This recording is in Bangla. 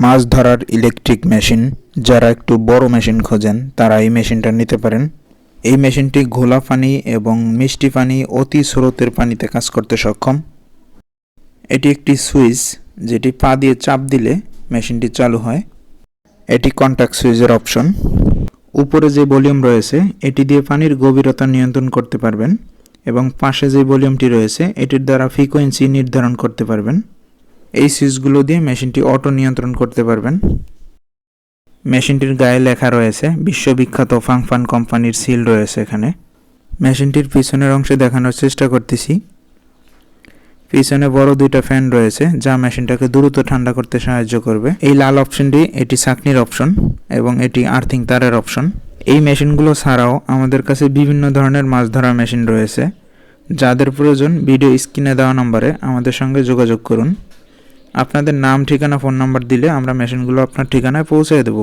মাছ ধরার ইলেকট্রিক মেশিন, যারা একটু বড় মেশিন খোঁজেন তারা এই মেশিনটা নিতে পারেন। এই মেশিনটি ঘোলা পানি এবং মিষ্টি পানি অতি স্রোতের পানিতে কাজ করতে সক্ষম। এটি একটি সুইচ, যেটি পা দিয়ে চাপ দিলে মেশিনটি চালু হয়। এটি কন্ট্যাক্ট সুইচের অপশন। উপরে যে ভলিউম রয়েছে এটি দিয়ে পানির গভীরতা নিয়ন্ত্রণ করতে পারবেন এবং পাশে যে ভলিউমটি রয়েছে এটির দ্বারা ফ্রিকোয়েন্সি নির্ধারণ করতে পারবেন। এই সুইচগুলো দিয়ে মেশিনটি অটো নিয়ন্ত্রণ করতে পারবেন। মেশিনটির গায়ে লেখা রয়েছে বিশ্ববিখ্যাত ফাংফান কোম্পানির সিল রয়েছে এখানে। মেশিনটির পিছনের অংশে দেখানোর চেষ্টা করতেছি। পিছনে বড় দুইটা ফ্যান রয়েছে যা মেশিনটাকে দ্রুত ঠান্ডা করতে সাহায্য করবে। এই লাল অপশনটি এটি ছাঁকনির অপশন এবং এটি আর্থিং তারের অপশন। এই মেশিনগুলো ছাড়াও আমাদের কাছে বিভিন্ন ধরনের মাছ ধরার মেশিন রয়েছে। যাদের প্রয়োজন ভিডিও স্ক্রিনে দেওয়া নম্বরে আমাদের সঙ্গে যোগাযোগ করুন। আপনাদের নাম, ঠিকানা, ফোন নাম্বার দিলে আমরা মেশিনগুলো আপনার ঠিকানায় পৌঁছে দেব।